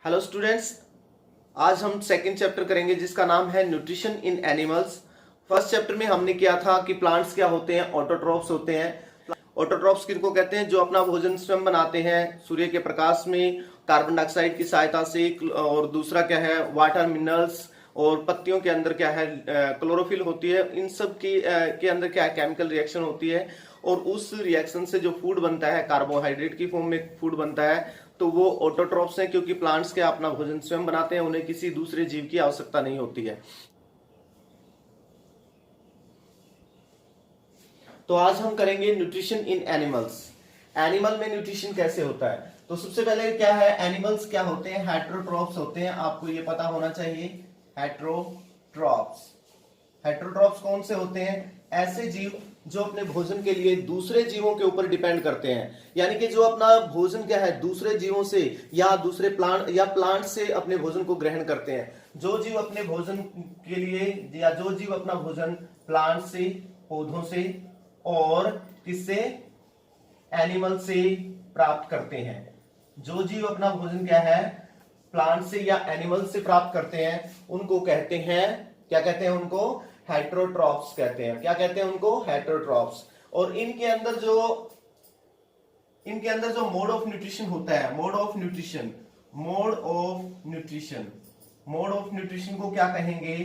Hello students, आज हम second chapter करेंगे जिसका नाम है nutrition in animals. First chapter में हमने किया था कि प्लांट्स क्या होते हैं, ऑटोट्रॉफ्स होते हैं। ऑटोट्रॉफ्स किनको कहते हैं? जो अपना भोजन स्वयं बनाते हैं सूर्य के प्रकाश में कार्बन डाइऑक्साइड की सहायता से। और दूसरा क्या है? Water, minerals. और पत्तियों के अंदर क्या है? क्लोरोफिल होती है। इन सब के अंदर क्या है? केमिकल रिएक्शन होती है और उस रिएक्शन से जो फूड बनता है, कार्बोहाइड्रेट की फॉर्म में फूड बनता है, तो वो ऑटोट्रॉफ्स हैं। क्योंकि प्लांट्स क्या अपना भोजन स्वयं बनाते हैं, उन्हें किसी दूसरे जीव की आवश्यकता नहीं होती है। तो आज हम करेंगे न्यूट्रिशन इन एनिमल्स। एनिमल में न्यूट्रिशन कैसे होता है? तो सबसे पहले क्या है, एनिमल्स क्या होते हैं? हेटरोट्रॉफ्स होते हैं। आपको ये पता होना चाहिए। हेटरोट्रॉफ्स। हेटरोट्रॉफ्स कौन से होते हैं? ऐसे जीव जो अपने भोजन के लिए दूसरे जीवों के ऊपर डिपेंड करते हैं। यानी कि जो अपना भोजन क्या है, दूसरे जीवों से या दूसरे प्लांट से अपने भोजन को ग्रहण करते हैं। जो जीव अपने भोजन के लिए या जो जीव अपना भोजन प्लांट से, पौधों से और किससे? एनिमल से प्राप्त करते हैं। जो जीव अपना भोजन क्या है, प्लांट से या एनिमल से प्राप्त करते हैं, उनको कहते हैं, क्या कहते हैं उनको? हेटरोट्रॉफ्स कहते हैं। क्या कहते हैं उनको? हेटरोट्रॉफ्स। और इनके अंदर जो मोड ऑफ न्यूट्रिशन होता है, मोड ऑफ न्यूट्रिशन को क्या कहेंगे?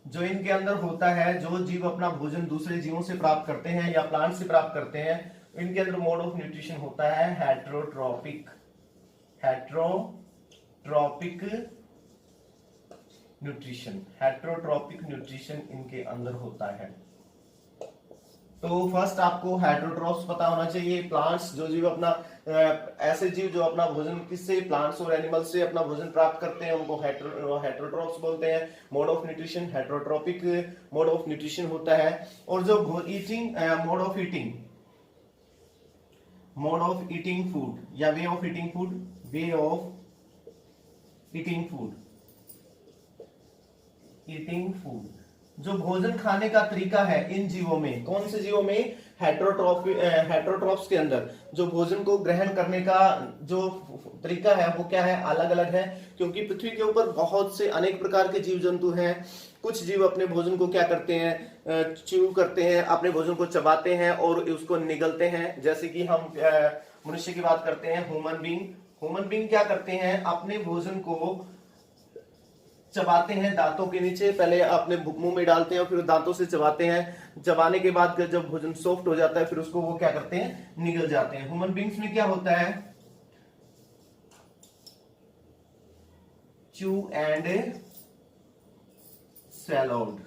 जो इनके अंदर होता है, जो जीव अपना भोजन दूसरे जीवों से प्राप्त करते हैं या प्लांट से प्राप्त करते हैं, इनके अंदर मोड ऑफ न्यूट्रिशन होता है हेटरोट्रॉपिक न्यूट्रिशन इनके अंदर होता है। तो फर्स्ट आपको हेटरोट्रॉफ्स पता होना चाहिए। प्लांट्स, जो जीव अपना ऐसे जीव जो अपना भोजन किससे? प्लांट्स और एनिमल्स से अपना भोजन प्राप्त करते हैं, उनको हेटरोट्रॉफ्स बोलते हैं। Mode of nutrition heterotrophic mode of nutrition होता है। और जो मोड ऑफ ईटिंग फूड या वे ऑफ ईटिंग फूड, जो भोजन खाने का तरीका है इन जीवों में, कौन से जीवों में? हेटरोट्रॉफ्स के अंदर जो भोजन को ग्रहण करने का जो तरीका है वो क्या है? अलग अलग है। क्योंकि पृथ्वी के ऊपर बहुत से अनेक प्रकार के जीव जंतु हैं। कुछ जीव अपने भोजन को क्या करते हैं? च्यू करते हैं, अपने भोजन को चबाते हैं और उसको निगलते हैं। जैसे कि हम मनुष्य की बात करते हैं, ह्यूमन बींग क्या करते हैं? अपने भोजन को चबाते हैं दांतों के नीचे। पहले अपने मुंह में डालते हैं और फिर दांतों से चबाते हैं। चबाने के बाद जब भोजन सॉफ्ट हो जाता है, फिर उसको वो क्या करते हैं? निगल जाते हैं। ह्यूमन बींग्स में क्या होता है? Chew and swallowed।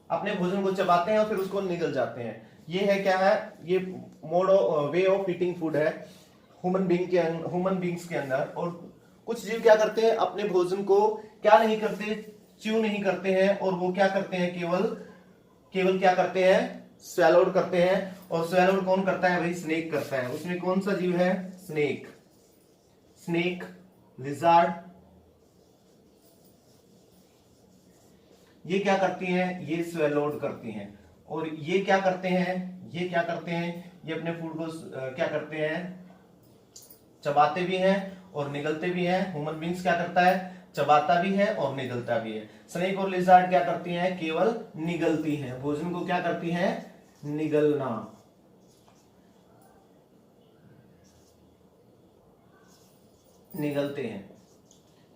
अपने भोजन को चबाते हैं और फिर उसको निगल जाते हैं। ये है क्या है? ये वे ऑफ ईटिंग फूड है ह्यूमन बींग्स के अंदर। और कुछ जीव क्या करते हैं? अपने भोजन को क्या नहीं करते? च्यू नहीं करते हैं। और वो क्या करते हैं? केवल क्या करते हैं? स्वैलोड करते हैं। और स्वैलोड कौन करता है? भाई स्नेक करता है। उसमें कौन सा जीव है? स्नेक, लिजार्ड, ये क्या करती हैं? ये स्वैलोड करती हैं। और ये क्या करते हैं? ये अपने फूड को क्या करते हैं? चबाते भी हैं और निगलते भी हैं। ह्यूमन बींग्स क्या करता है? चबाता भी है और निगलता भी है। स्नेक और लिजार्ड क्या करती हैं? केवल निगलती हैं। भोजन को क्या करती हैं? निगलना। निगलते हैं।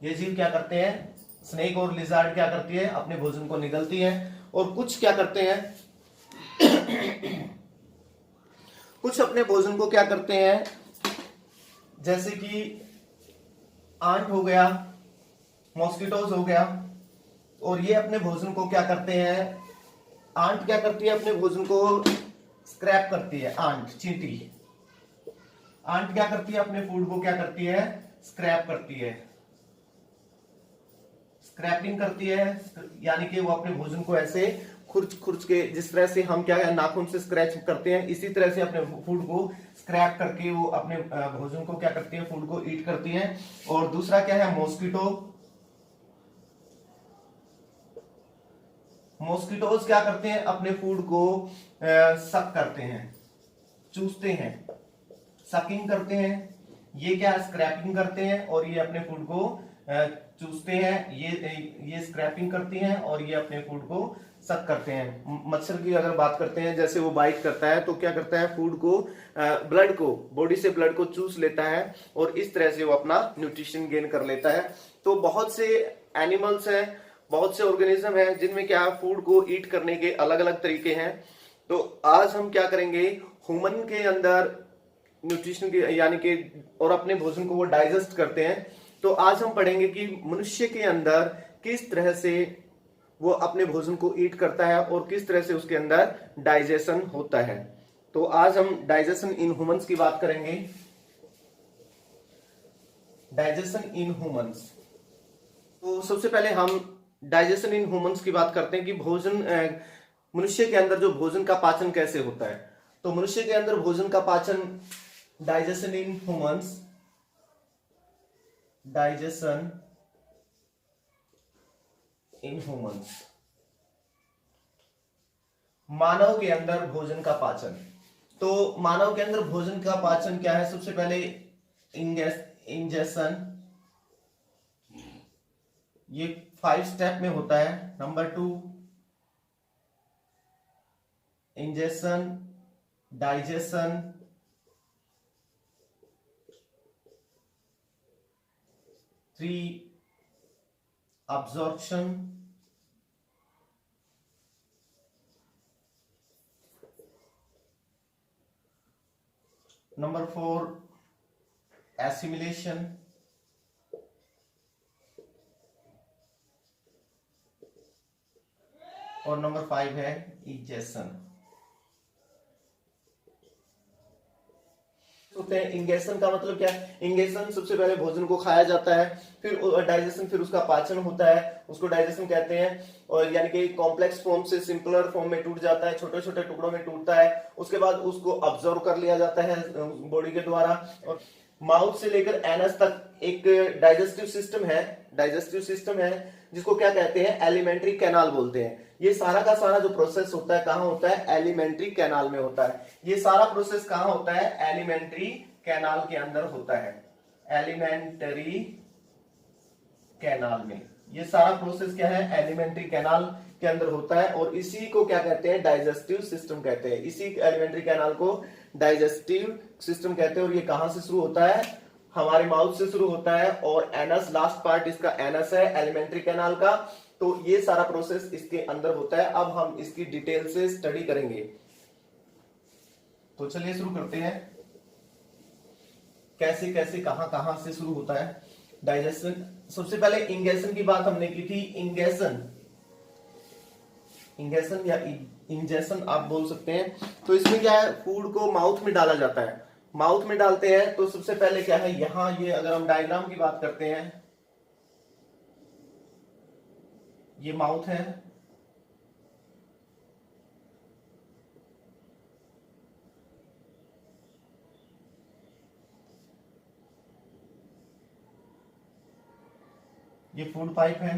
ये जीव क्या करते हैं? स्नेक और लिजार्ड क्या करती है? अपने भोजन को निगलती है। और कुछ क्या करते हैं? कुछ अपने भोजन को क्या करते हैं? जैसे कि आंट हो गया, मॉस्किटोज हो गया। और ये अपने भोजन को क्या करते हैं? आंट क्या करती है? अपने भोजन को स्क्रैप करती है। चींटी आंट क्या करती है? अपने फूड को क्या करती है? स्क्रैप करती है, स्क्रैपिंग करती है। यानी कि वो अपने भोजन को ऐसे खुर्च के, जिस तरह से हम क्या है नाखून से स्क्रैच करते हैं, इसी तरह से अपने फूड को स्क्रैप करके वो अपने भोजन को क्या करती है? फूड को ईट करती है। और दूसरा क्या है? मॉस्किटो। मॉस्किटोज क्या करते हैं, अपने फूड को सक करते हैं, चूसते हैं, सकिंग करते हैं। ये क्या स्क्रैपिंग करते हैं और ये अपने फूड को चूसते हैं। ये स्क्रैपिंग करती हैं और ये अपने फूड को सक करते हैं। मच्छर की अगर बात करते हैं, जैसे वो बाइट करता है तो क्या करता है, फूड को, ब्लड को, बॉडी से ब्लड को चूस लेता है और इस तरह से वो अपना न्यूट्रिशन गेन कर लेता है। तो बहुत से एनिमल्स हैं, बहुत से ऑर्गेनिज्म हैं जिनमें क्या फूड को ईट करने के अलग अलग तरीके हैं। तो आज हम क्या करेंगे, ह्यूमन के अंदर न्यूट्रिशन के यानी कि और अपने भोजन को वो डाइजेस्ट करते हैं। तो आज हम पढ़ेंगे कि मनुष्य के अंदर किस तरह से वो अपने भोजन को ईट करता है और किस तरह से उसके अंदर डाइजेशन होता है। तो आज हम डाइजेशन इन ह्यूमंस की बात करेंगे। डाइजेशन इन ह्यूमंस, तो सबसे पहले हम डाइजेशन इन ह्यूमंस की बात करते हैं कि भोजन, मनुष्य के अंदर जो भोजन का पाचन कैसे होता है। तो मनुष्य के अंदर भोजन का पाचन, digestion in humans, digestion in humans, मानव के अंदर भोजन का पाचन। तो मानव के अंदर भोजन का पाचन क्या है, सबसे पहले इंजेशन, ये 5 स्टेप में होता है। Number 2 ingestion, digestion, 3 absorption, 4 assimilation, और 5 है इजेशन। होते हैं। इंगेशन का मतलब क्या है, इंगेशन सबसे पहले भोजन को खाया जाता है, फिर डाइजेशन, फिर उसका पाचन होता है, उसको डाइजेशन कहते हैं। और यानी कि कॉम्प्लेक्स फॉर्म से सिंपलर फॉर्म में टूट जाता है, छोटे छोटे टुकड़ों में टूटता है। उसके बाद उसको अब्जॉर्व कर लिया जाता है बॉडी के द्वारा। और माउथ से लेकर एनस तक एक डाइजेस्टिव सिस्टम है जिसको क्या कहते हैं, एलिमेंट्री कैनाल बोलते हैं। ये सारा का सारा जो प्रोसेस होता है कहाँ होता है, एलिमेंट्री कैनाल में होता है। ये सारा प्रोसेस कहाँ होता है, एलिमेंट्री कैनाल के अंदर होता है, एलिमेंट्री कैनाल में। ये सारा प्रोसेस क्या है, एलिमेंट्री कैनाल के अंदर होता है। और इसी को क्या कहते हैं, डाइजेस्टिव सिस्टम कहते हैं। इसी एलिमेंट्री कैनाल को डाइजेस्टिव सिस्टम कहते हैं। और ये कहां से शुरू होता है, हमारे माउथ से शुरू होता है। और एनस, लास्ट पार्ट इसका एनस है एलिमेंट्री कैनाल का। तो ये सारा प्रोसेस इसके अंदर होता है। अब हम इसकी डिटेल से स्टडी करेंगे। तो चलिए शुरू करते हैं, कैसे कैसे कहां कहां से शुरू होता है डाइजेशन। सबसे पहले इंगेशन की बात हमने की थी। इंगेशन या इंजेशन आप बोल सकते हैं। तो इसमें क्या है, फूड को माउथ में डाला जाता है। माउथ में डालते हैं तो सबसे पहले क्या है, यहां ये अगर हम डायग्राम की बात करते हैं, ये माउथ है, ये फूड पाइप है,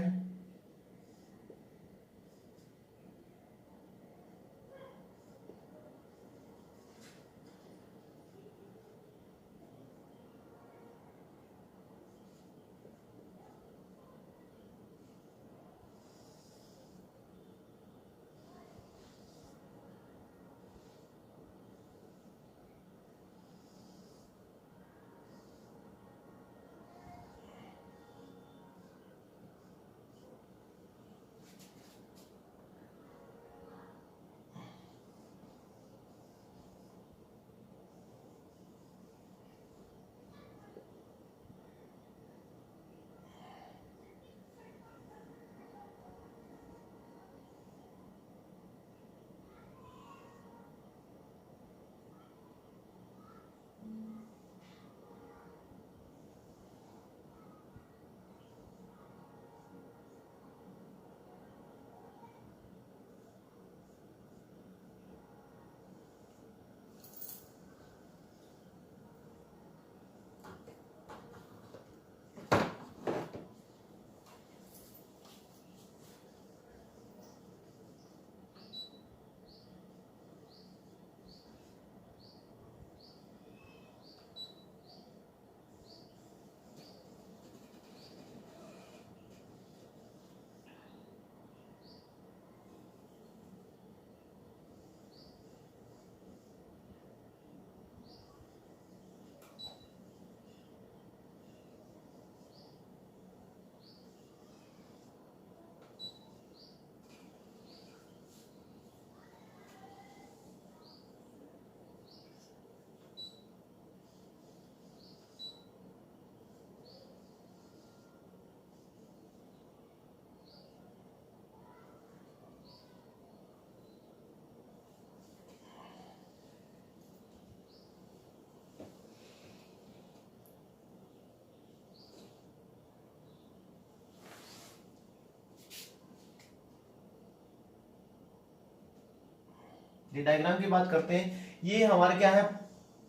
ये डायग्राम की बात करते हैं, ये हमारे क्या है,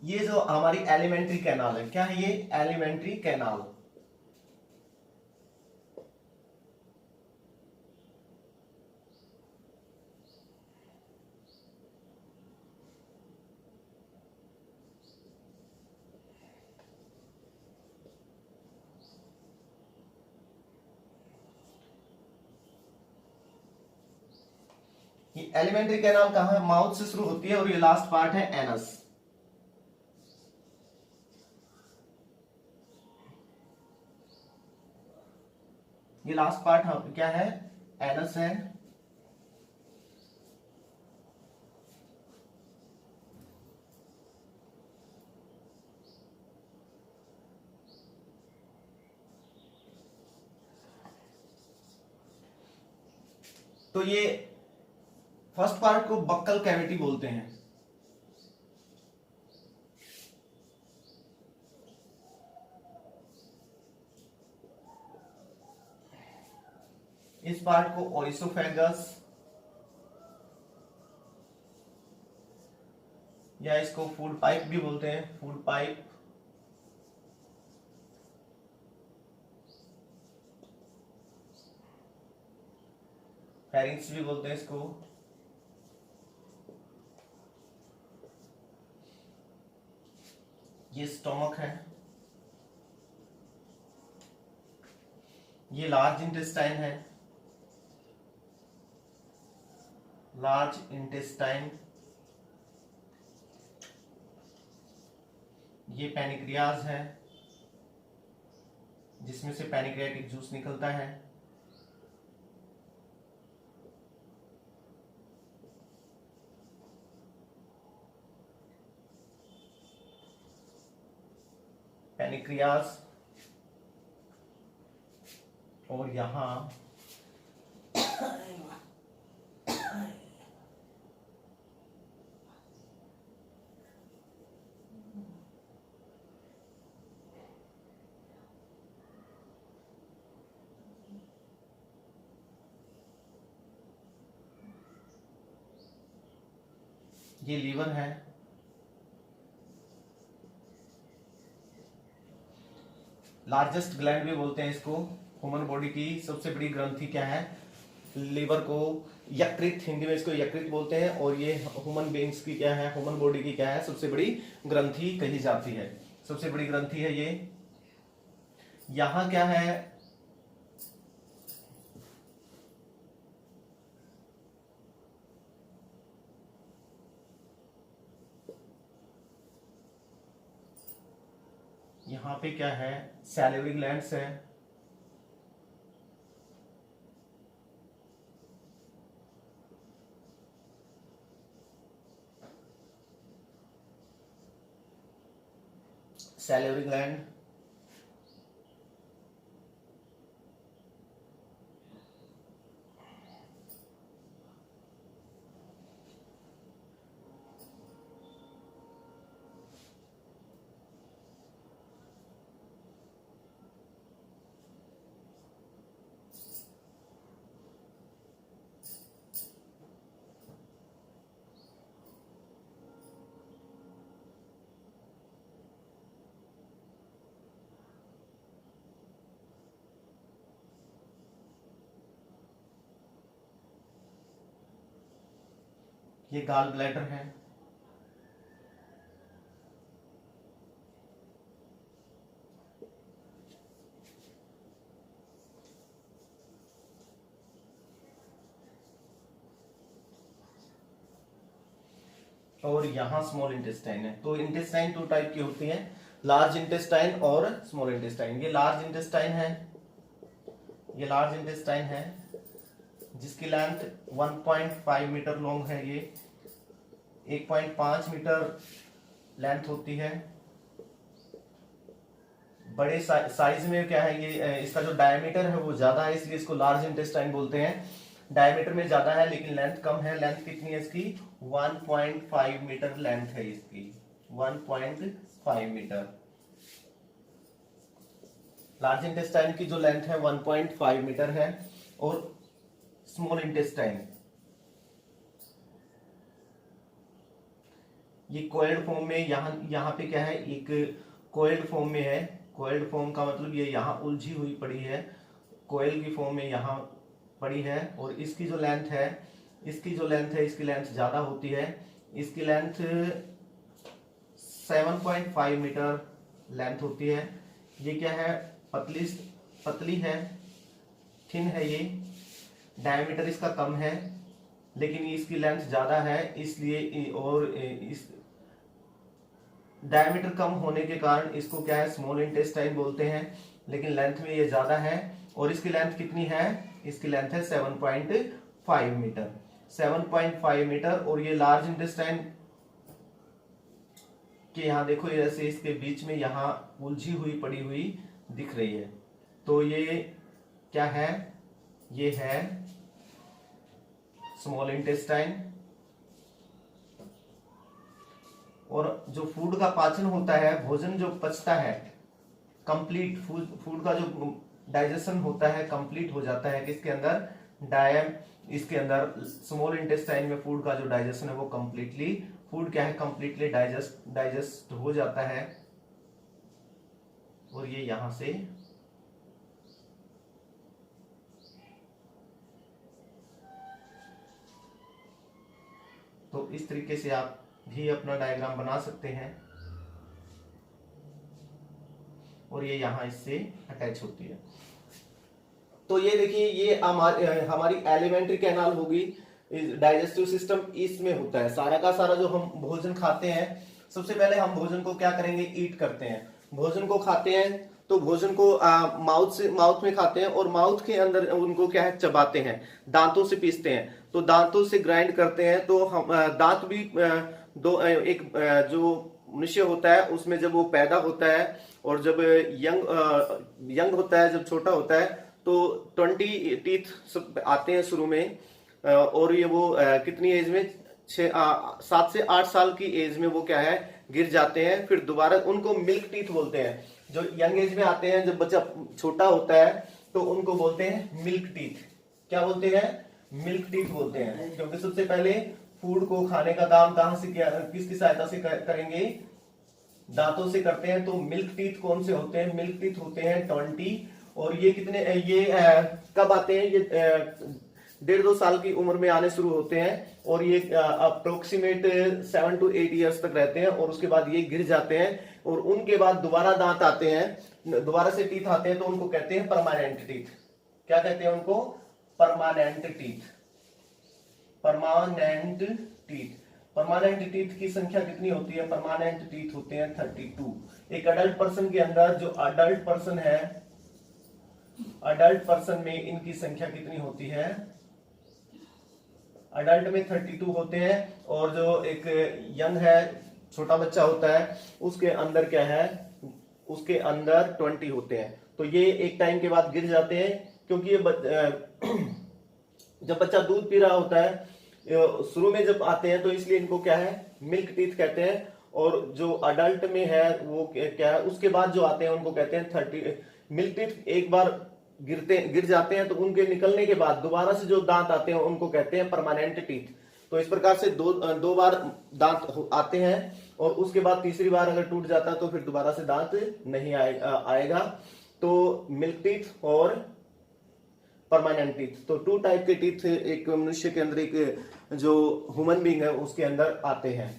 ये जो हमारी एलिमेंट्री कैनाल है, क्या है ये एलिमेंट्री कैनाल। ये एलिमेंट्री कैनाल कहाँ है, माउथ से शुरू होती है और ये लास्ट पार्ट है एनस। ये लास्ट पार्ट क्या है, एनस है। तो ये फर्स्ट पार्ट को बक्कल कैविटी बोलते हैं। इस पार्ट को ओइसोफेगस या इसको फूड पाइप भी बोलते हैं, फूड पाइप। फेरिंग्स भी बोलते हैं इसको। ये स्टोमक है। ये लार्ज इंटेस्टाइन है, लार्ज इंटेस्टाइन। ये पैनिक्रियाज है, जिसमें से पैनिक्रियाटिक जूस निकलता है। पैनिक्रियाज। और यहां ये लीवर है। लार्जेस्ट ग्लैंड भी बोलते हैं इसको। ह्यूमन बॉडी की सबसे बड़ी ग्रंथि क्या है, लीवर को यकृत, हिंदी में इसको यकृत बोलते हैं। और ये ह्यूमन बीइंग्स की क्या है, ह्यूमन बॉडी की क्या है, सबसे बड़ी ग्रंथि कही जाती है, सबसे बड़ी ग्रंथि है ये। यहां क्या है, यहां पे क्या है, सैलिवरी ग्लैंड्स है। Salivary gland. ये गॉल ब्लैडर है। और यहां स्मॉल इंटेस्टाइन है। तो इंटेस्टाइन टू टाइप की होती है, लार्ज इंटेस्टाइन और स्मॉल इंटेस्टाइन। ये लार्ज इंटेस्टाइन है, ये लार्ज इंटेस्टाइन है जिसकी लेंथ 1.5 मीटर लॉन्ग है। ये 1.5 मीटर लेंथ होती है। बड़े साइज में क्या है, ये इसका जो डायमीटर है वो ज्यादा है, इसलिए इसको लार्ज इंटेस्टाइन बोलते हैं। डायमीटर में ज्यादा है लेकिन लेंथ कम है। लेंथ कितनी है इसकी, 1.5 मीटर लेंथ है इसकी, 1.5 मीटर। लार्ज इंटेस्टाइन की जो लेंथ है 1.5 मीटर है। और स्मॉल इंटेस्टाइन ये कोएल्ड फॉर्म में यहाँ पे क्या है, एक कोएल्ड फॉर्म में है। कोएल्ड फॉर्म का मतलब ये यहाँ उलझी हुई पड़ी है, कोयल की फॉर्म में यहाँ पड़ी है। और इसकी जो लेंथ है, इसकी लेंथ ज्यादा होती है। इसकी लेंथ 7.5 मीटर लेंथ होती है। ये क्या है, पतली है, थिन है ये। डायमीटर इसका कम है, लेकिन इसकी लेंथ ज्यादा है, इसलिए और इस डायमीटर कम होने के कारण इसको क्या है, स्मॉल इंटेस्टाइन बोलते हैं। लेकिन लेंथ में ये ज्यादा है। और इसकी लेंथ कितनी है, इसकी लेंथ है 7.5 मीटर, 7.5 मीटर। और ये लार्ज इंटेस्टाइन के यहाँ देखो, जैसे इसके बीच में यहाँ उलझी हुई पड़ी हुई दिख रही है। तो ये क्या है, ये है स्मॉल इंटेस्टाइन। और जो फूड का पाचन होता है, भोजन जो पचता है, कंप्लीट फूड का जो डाइजेशन होता है कंप्लीट हो जाता है किसके अंदर, इसके अंदर स्मॉल इंटेस्टाइन में फूड का जो डाइजेशन है वो कंप्लीटली, फूड क्या है, कंप्लीटली डाइजेस्ट हो जाता है। और ये यहां से तो इस तरीके से आप भी अपना डायग्राम बना सकते हैं। और ये यहां इससे अटैच होती है। तो ये देखिए, ये हमारी एलिमेंट्री कैनाल होगी। डाइजेस्टिव सिस्टम इसमें होता है। सारा का सारा जो हम भोजन खाते हैं, सबसे पहले हम भोजन को क्या करेंगे, ईट करते हैं। भोजन को खाते हैं तो भोजन को माउथ में खाते हैं, और माउथ के अंदर उनको क्या है, चबाते हैं, दांतों से पीसते हैं। तो दांतों से ग्राइंड करते हैं। तो हम दांत भी जो मनुष्य होता है उसमें जब वो पैदा होता है और जब यंग होता है, जब छोटा होता है, तो 20 टीथ आते हैं शुरू में। और ये वो कितनी एज में, 7 से 8 साल की एज में वो क्या है, गिर जाते हैं। फिर दोबारा उनको मिल्क टीथ बोलते हैं। जो यंग एज में आते हैं, जब बच्चा छोटा होता है तो उनको बोलते हैं मिल्क टीथ। क्या बोलते हैं, मिल्क टीथ बोलते हैं। क्योंकि सबसे पहले फूड को खाने का काम कहां से किया, किसकी सहायता से करेंगे, दांतों से करते हैं। तो मिल्क टीथ कौन से होते हैं, मिल्क टीथ होते हैं 20। और ये कितने, ये कब आते हैं, ये 1.5-2 साल की उम्र में आने शुरू होते हैं। और ये अप्रोक्सीमेट 7 to 8 ईयर्स तक रहते हैं। और उसके बाद ये गिर जाते हैं। और उनके बाद दोबारा दांत आते हैं, दोबारा से टीथ आते हैं, तो उनको कहते हैं परमानेंट टीथ। क्या कहते हैं उनको, permanent teeth. Permanent teeth. Permanent teeth की संख्या कितनी होती है, परमानेंट टीथ होते हैं 32। एक अडल्ट पर्सन के अंदर, जो अडल्ट पर्सन है, अडल्ट पर्सन में इनकी संख्या कितनी होती है, अडल्ट में 32 होते हैं। और जो एक यंग है, छोटा बच्चा होता है, उसके अंदर क्या है, उसके अंदर 20 होते हैं। तो ये एक टाइम के बाद गिर जाते हैं। क्योंकि ये जब बच्चा दूध पी रहा होता है, शुरू में जब आते हैं, तो इसलिए इनको क्या है, मिल्क टीथ कहते हैं। और जो अडल्ट में है वो क्या है, उसके बाद जो आते हैं उनको कहते हैं 30। मिल्क टीथ एक बार गिर जाते हैं, तो उनके निकलने के बाद दोबारा से जो दांत आते हैं उनको कहते हैं परमानेंट टीथ। तो इस प्रकार से दो बार दांत आते हैं। और उसके बाद तीसरी बार अगर टूट जाता है तो फिर दोबारा से दांत नहीं आएगा। तो मिल्क टीथ और परमानेंट टीथ, तो 2 टाइप के टीथ एक मनुष्य के अंदर, एक जो ह्यूमन बीइंग है उसके अंदर आते हैं।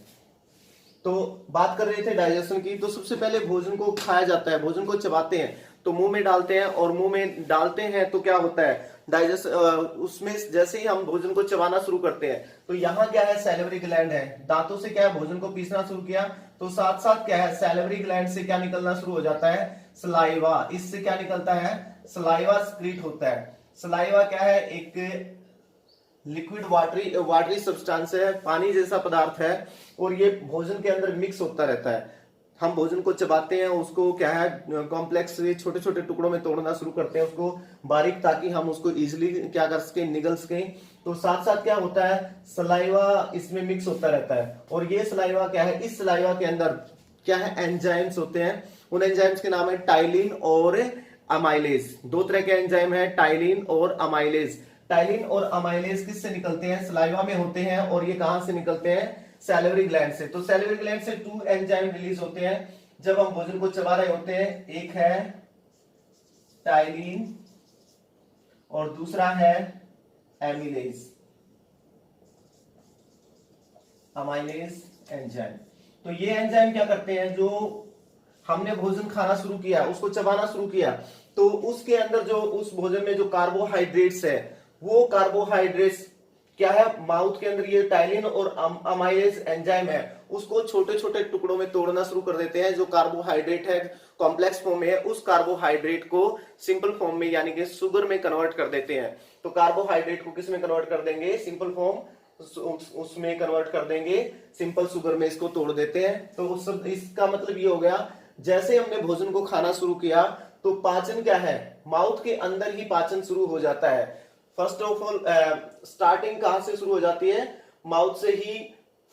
तो बात कर रहे थे डाइजेशन की। तो सबसे पहले भोजन को खाया जाता है, भोजन को चबाते हैं, तो मुंह में डालते हैं। और मुंह में डालते हैं तो क्या होता है, डाइजेस्ट उसमें जैसे ही हम भोजन को चबाना शुरू करते हैं, तो यहाँ क्या है, सैलिवरी ग्लैंड है। दांतों से क्या है, भोजन को पीसना शुरू किया, तो साथ साथ क्या है, सैलिवरी ग्लैंड से क्या निकलना शुरू हो जाता है, सलाइवा। इससे क्या निकलता है, सलाइवा स्क्रीट होता है। सलाइवा क्या है, एक लिक्विड वाटरी सब्सटेंस है, पानी जैसा पदार्थ है। और ये भोजन के अंदर मिक्स होता रहता है। हम भोजन को चबाते हैं, उसको क्या है, कॉम्प्लेक्स छोटे छोटे टुकड़ों में तोड़ना शुरू करते हैं, उसको बारीक, ताकि हम उसको इजिली क्या कर सके, निगल सके। तो साथ साथ क्या होता है, सलाइवा इसमें मिक्स होता रहता है। और ये सलाइवा क्या है, इस सलाइवा के अंदर क्या है, एंजाइम्स होते हैं। उन एंजाइम्स के नाम है टाइलिन और अमाइलेज। 2 तरह के एंजाइम है, टाइलिन और अमाइलेज। टाइलिन और अमाइलेज किससे निकलते हैं, सलाइवा में होते हैं। और ये कहां से निकलते हैं, सैलिवरी ग्लैंड से। तो सैलिवरी ग्लैंड से 2 एंजाइम रिलीज होते हैं जब हम भोजन को चबा रहे होते हैं। एक है टाइलिन और दूसरा है एमिलेज, अमाइलेज एंजाइम। तो ये एंजाइम क्या करते हैं, जो हमने भोजन खाना शुरू किया, उसको चबाना शुरू किया, तो उसके अंदर जो उस भोजन में जो कार्बोहाइड्रेट्स है, वो कार्बोहाइड्रेट्स क्या है, माउथ के अंदर ये टाइलिन और अमाइलेज एंजाइम है, उसको छोटे छोटे टुकड़ों में तोड़ना शुरू कर देते हैं। जो कार्बोहाइड्रेट है कॉम्प्लेक्स फॉर्म में है, उस कार्बोहाइड्रेट को सिंपल फॉर्म में यानी कि शुगर में कन्वर्ट कर देते हैं। तो कार्बोहाइड्रेट को किस में कन्वर्ट कर देंगे, सिंपल फॉर्म उसमें कन्वर्ट कर देंगे, सिंपल शुगर में इसको तोड़ देते हैं। तो इसका मतलब ये हो गया, जैसे हमने भोजन को खाना शुरू किया तो पाचन क्या है, माउथ के अंदर ही पाचन शुरू हो जाता है। फर्स्ट ऑफ ऑल स्टार्टिंग कहां से शुरू हो जाती है, माउथ से ही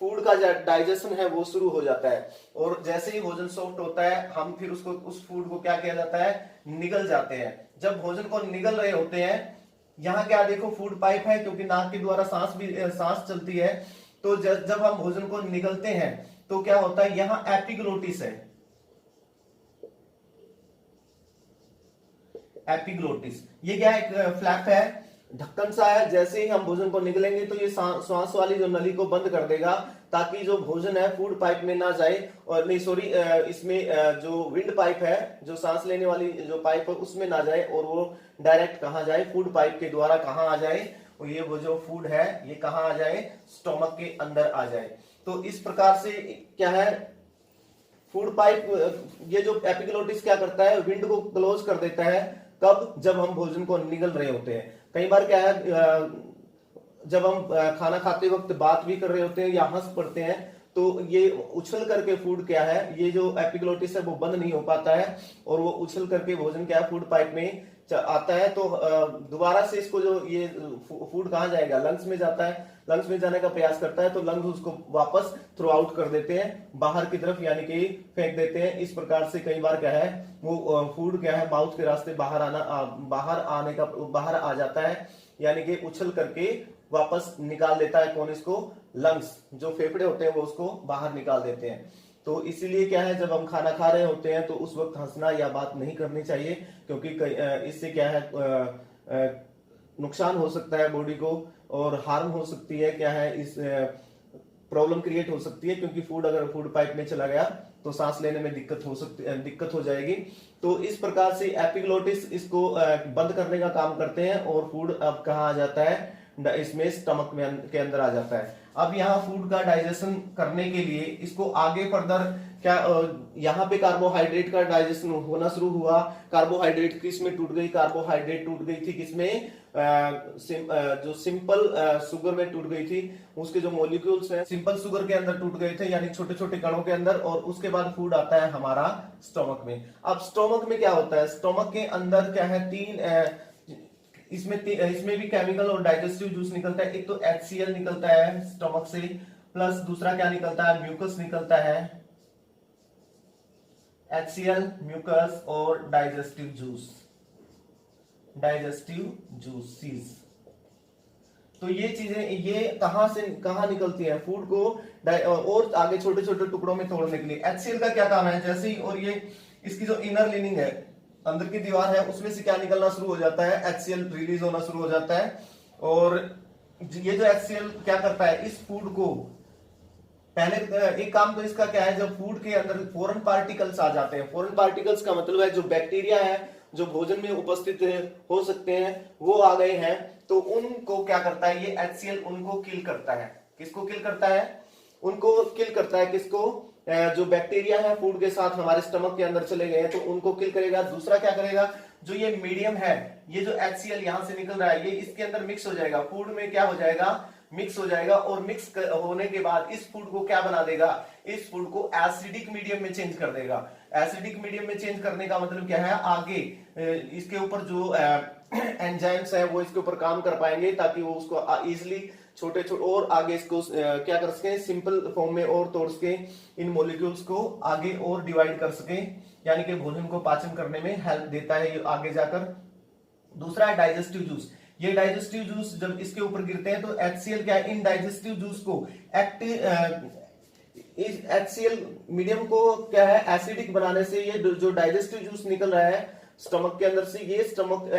फूड का डाइजेशन है वो शुरू हो जाता है। और जैसे ही भोजन सॉफ्ट होता है, हम फिर उसको उस फूड को क्या किया जाता है, निगल जाते हैं। जब भोजन को निगल रहे होते हैं, यहाँ क्या देखो फूड पाइप है, क्योंकि नाक के द्वारा सांस चलती है। तो जब हम भोजन को निगलते हैं तो क्या होता है, यहाँ एपिग्लोटिस है, एपिग्लोटिस ये क्या है, एक फ्लैप है, ढक्कन सा है। जैसे ही हम भोजन को निगलेंगे तो ये श्वास वाली जो नली को बंद कर देगा, ताकि जो भोजन है फूड पाइप में ना जाए, और नहीं सॉरी, इसमें जो विंड पाइप है, जो सांस लेने वाली जो पाइप है, उसमें ना जाए, और वो डायरेक्ट कहाँ जाए, फूड पाइप के द्वारा कहाँ आ जाए, और ये वो जो फूड है ये कहाँ आ जाए, स्टोमक के अंदर आ जाए। तो इस प्रकार से क्या है, फूड पाइप, ये जो एपिग्लोटिस क्या करता है, विंड को क्लोज कर देता है। कब, जब हम भोजन को निगल रहे होते हैं। कई बार क्या है, जब हम खाना खाते वक्त बात भी कर रहे होते हैं या हंस पड़ते हैं, तो ये उछल करके फूड क्या है, ये जो एपिग्लोटिस है वो बंद नहीं हो पाता है, और वो उछल करके भोजन क्या है, फूड पाइप में आता है। तो दोबारा से इसको जो ये फूड कहाँ जाएगा, लंग्स में जाता है, लंग्स में जाने का प्रयास करता है, तो लंग्स उसको वापस थ्रो आउट कर देते हैं बाहर की तरफ, यानी कि फेंक देते हैं। इस प्रकार से कई बार क्या है, वो फूड क्या है, माउथ के रास्ते बाहर आ जाता है, यानी कि उछल करके वापस निकाल देता है। कौन इसको, लंग्स, जो फेफड़े होते हैं वो उसको बाहर निकाल देते हैं। तो इसीलिए क्या है, जब हम खाना खा रहे होते हैं तो उस वक्त हंसना या बात नहीं करनी चाहिए, क्योंकि इससे क्या है, नुकसान हो सकता है बॉडी को, और हार्म हो सकती है, क्या है, इस प्रॉब्लम क्रिएट हो सकती है, क्योंकि फूड अगर फूड पाइप में चला गया तो सांस लेने में दिक्कत हो जाएगी। तो इस प्रकार से एपिग्लोटिस इसको बंद करने का काम करते हैं, और फूड अब कहाँ आ जाता है, इसमें स्टमक में के अंदर आ जाता है। अब यहाँ फूड का डाइजेशन करने के लिए इसको आगे फर्दर क्या, यहाँ पे कार्बोहाइड्रेट का डाइजेशन होना शुरू हुआ। कार्बोहाइड्रेट किसमें टूट गई, कार्बोहाइड्रेट टूट गई थी किसमें, जो सिंपल शुगर में टूट गई थी। उसके जो मॉलिक्यूल्स हैं सिंपल शुगर के अंदर टूट गए थे, यानी छोटे छोटे कणों के अंदर, और उसके बाद फूड आता है हमारा स्टोमक में। अब स्टोमक में क्या होता है, स्टोमक के अंदर क्या है, इसमें भी केमिकल और डाइजेस्टिव जूस निकलता है। एक तो HCl निकलता है स्टमक से, प्लस दूसरा क्या निकलता है, म्यूकस निकलता है, HCl, म्यूकस और डाइजेस्टिव जूसेस। तो ये चीजें ये कहां निकलती है, फूड को और आगे छोटे छोटे टुकड़ों में तोड़ने के लिए। HCl का क्या काम है, जैसे ही, और ये इसकी जो इनर लिनिंग है, अंदर की दीवार है, उसमें से क्या निकलना शुरू हो जाता है, HCl रिलीज होना शुरू हो जाता है। और ये जो HCl क्या करता है, इस फूड को पहले एक काम तो इसका क्या है, जब फूड के अंदर फॉरेन पार्टिकल्स आ जाते हैं, फॉरेन पार्टिकल्स का मतलब है जो बैक्टीरिया है जो भोजन में उपस्थित हो सकते हैं, वो आ गए हैं, तो उनको क्या करता है, ये HCl उनको किल करता है। किसको किल करता है, उनको किल करता है, किसको, जो बैक्टीरिया है फूड के साथ हमारे स्टमक के अंदर चले गए हैं, तो उनको किल करेगा। दूसरा क्या करेगा, जो ये मीडियम है, ये जो HCl यहां से निकल रहा है, ये इसके अंदर मिक्स हो जाएगा, फूड में क्या हो जाएगा, मिक्स हो जाएगा, और मिक्स होने के बाद इस फूड को क्या बना देगा, इस फूड को एसिडिक मीडियम में चेंज कर देगा। एसिडिक मीडियम में चेंज करने का मतलब क्या है, आगे इसके ऊपर जो एंजाइम्स है वो इसके ऊपर काम कर पाएंगे, ताकि वो उसको इजिली छोटे छोटे और आगे इसको क्या कर सके, सिंपल फॉर्म में और तोड़ सके, इन मॉलिक्यूल्स को आगे और डिवाइड कर सके, यानी कि भोजन को पाचन करने में हेल्प देता है ये आगे जाकर। दूसरा है डाइजेस्टिव जूस। ये डाइजेस्टिव जूस जब इसके ऊपर गिरते हैं तो HCl क्या है, इन डाइजेस्टिव जूस को इस HCl मीडियम को क्या है एसिडिक बनाने से ये जो डाइजेस्टिव जूस निकल रहा है स्टमक के अंदर से, ये स्टमक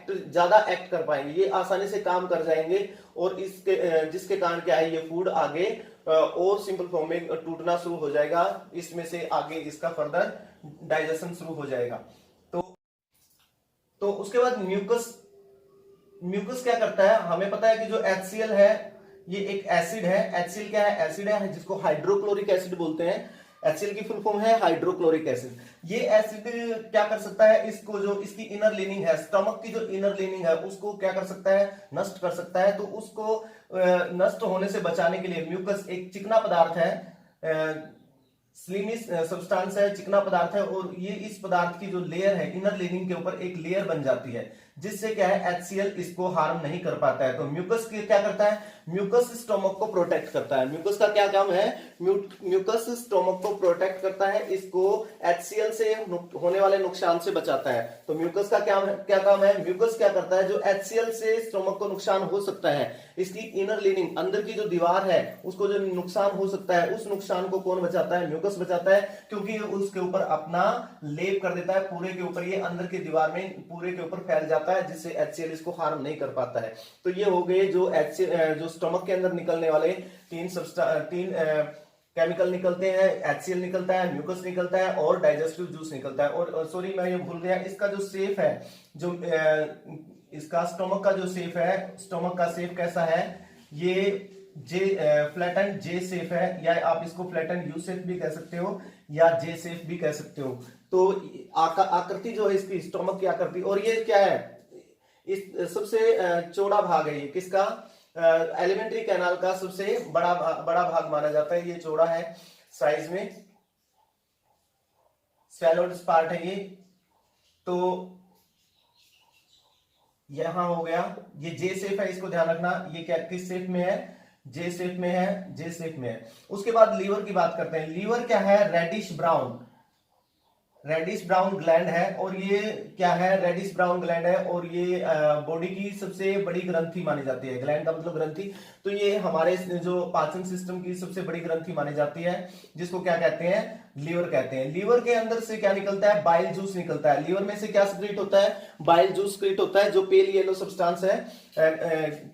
ज्यादा एक्ट कर पाएंगे, ये आसानी से काम कर जाएंगे और इसके जिसके कारण क्या है ये फूड आगे और सिंपल फॉर्म में टूटना शुरू हो जाएगा, इसमें से आगे इसका फर्दर डाइजेशन शुरू हो जाएगा। तो उसके बाद म्यूकस, म्यूकस क्या करता है, हमें पता है कि जो HCl है ये एक एसिड है। HCl क्या है, एसिड है जिसको हाइड्रोक्लोरिक एसिड बोलते हैं। HCl की फुल फॉर्म है हाइड्रोक्लोरिक एसिड। ये एसिड क्या कर सकता है, इसको जो इसकी इनर लिनिंग है, स्टमक की जो इनर लिनिंग है उसको क्या कर सकता है, नष्ट कर सकता है। तो उसको नष्ट होने से बचाने के लिए म्यूकस एक चिकना पदार्थ है, स्लिमी सब्सटेंस है, चिकना पदार्थ है, और ये इस पदार्थ की जो लेयर है इनर लिनिंग के ऊपर एक लेयर बन जाती है, जिससे क्या है HCl इसको हार्म नहीं कर पाता है। तो म्यूकस क्या करता है, म्यूकस स्टोमक को प्रोटेक्ट करता है। म्यूकस का क्या काम है, म्यूकस स्टोमक को प्रोटेक्ट करता है, इसको HCl से होने वाले नुकसान से बचाता है। तो म्यूकस का क्या काम है, म्यूकस क्या करता है, जो HCl से स्टोमक को नुकसान हो सकता है, इसकी इनर लिनिंग अंदर की जो दीवार है उसको जो नुकसान हो सकता है, उस नुकसान को कौन बचाता है, म्यूकस बचाता है, क्योंकि उसके ऊपर अपना लेप कर देता है पूरे के ऊपर, ये अंदर की दीवार में पूरे के ऊपर फैल जाता है, जिससे HCl इसको हार्म नहीं कर पाता है। तो ये हो गए जो स्टमक के अंदर निकलने वाले तीन केमिकल निकलते हैं, HCl निकलता है, म्यूकस निकलता है और डाइजेस्टिव जूस निकलता है। और सॉरी मैं ये भूल गया, इसका जो शेप है, जो इसका स्टमक का जो शेप है, स्टमक का शेप कैसा है, ये फ्लैटन जे शेप है, या आप इसको फ्लैटन यू शेप भी कह सकते हो या जे शेप भी कह सकते हो। तो आकृति जो है इसकी, स्टमक की आकृति, और ये क्या है, इस सबसे चौड़ा भाग है ये किसका, एलिमेंट्री कैनाल का सबसे बड़ा भाग माना जाता है। ये चौड़ा है साइज में, स्वैलोड पार्ट है ये। तो यहां हो गया, ये जे शेप है, इसको ध्यान रखना, ये क्या किस शेप में है, जे शेप में है, जे शेप में है। उसके बाद लीवर की बात करते हैं। लीवर क्या है, रेडिश ब्राउन ग्लैंड है, और ये क्या है, रेडिश ब्राउन ग्लैंड है, और ये बॉडी की सबसे बड़ी ग्रंथि मानी जाती है। ग्लैंड का मतलब ग्रंथि, तो ये हमारे जो पाचन सिस्टम की सबसे बड़ी ग्रंथि मानी जाती है, जिसको क्या कहते हैं, लीवर कहते हैं। लीवर के अंदर से क्या निकलता है, बाइल जूस निकलता है। लीवर में से क्या सीक्रेट होता है, बाइल जूस सीक्रेट होता है, जो पेल येलो सब्सटेंस है,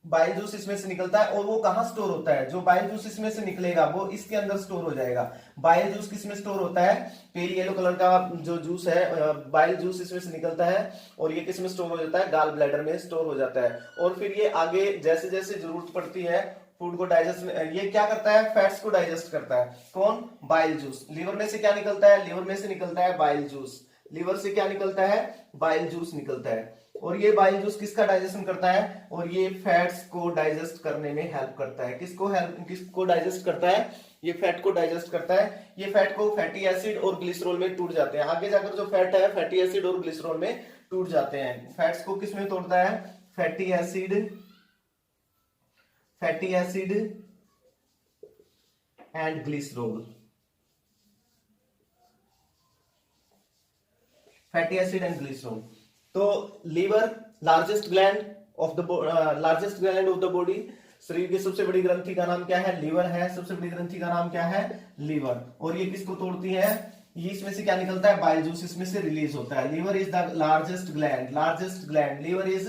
बाइल जूस इसमें से निकलता है। और वो कहां स्टोर होता है, जो बाइल जूस इसमें से निकलेगा वो इसके अंदर स्टोर हो जाएगा। बाइल जूस किस में स्टोर होता है, पेल येलो कलर का जो जूस है, बाइल जूस इसमें से निकलता है, और ये किस में स्टोर हो जाता है, गाल ब्लैडर में स्टोर हो जाता है। और फिर ये आगे जैसे जैसे जरूरत पड़ती है फूड को डाइजेस्ट, ये क्या करता है, फैट्स को डाइजेस्ट करता है। कौन, बाइल जूस। लीवर में से क्या निकलता है, लीवर में से निकलता है बाइल जूस। लीवर से क्या निकलता है, बाइल जूस निकलता है। और ये बाइल जूस किसका डाइजेशन करता है, और ये फैट्स को डाइजेस्ट करने में हेल्प करता है। किसको डाइजेस्ट करता है, ये फैट को डाइजेस्ट करता है। ये फैट को फैटी एसिड और ग्लिसरॉल में टूट जाते हैं। आगे जाकर जो फैट है फैटी एसिड और ग्लिसरॉल में टूट जाते हैं। फैट्स को किस में तोड़ता है, fatty acid and glycerol. Fatty acid and glycerol. तो liver largest gland of the body, शरीर की सबसे बड़ी ग्रंथि का नाम क्या है, लीवर है। सबसे बड़ी ग्रंथि का नाम क्या है, लीवर। और ये किसको तोड़ती है, ये इसमें से क्या निकलता है, बाइल जूस इसमें से रिलीज होता है। Liver is the largest gland, liver is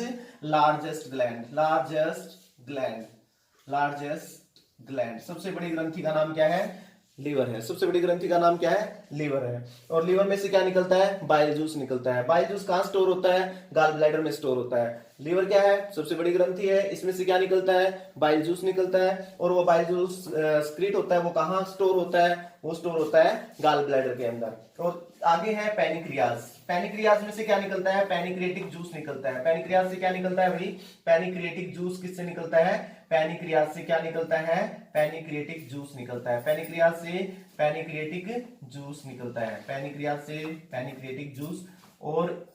largest gland. सबसे बड़ी ग्रंथि का नाम क्या है, लीवर है। सबसे बड़ी ग्रंथि का नाम क्या है, लीवर है। और लीवर में से क्या निकलता है, बाइल जूस निकलता है। बाइल जूस कहां स्टोर होता है, गाल ब्लैडर में स्टोर होता है। लीवर क्या है, सबसे बड़ी ग्रंथि है, इसमें से क्या निकलता है, बाइल जूस निकलता है। और वो बाइल जूस स्क्रीट होता है, वो कहां स्टोर होता है, वो स्टोर होता है गाल ब्लैडर के अंदर। और आगे है पैनिक्रियाज में से क्या निकलता है, पैनिक्रियाटिक जूस निकलता है। पैनिक्रियाज से क्या निकलता है भाई, पैनिक्रियाटिक जूस किससे निकलता है, पैनिक्रियाज से क्या निकलता है, पैनिक्रियाटिक जूस निकलता है। पैनिक्रियाज से पैनिक्रियाटिक जूस निकलता है, पैनिक्रियाज से पैनिक्रियाटिक जूस। और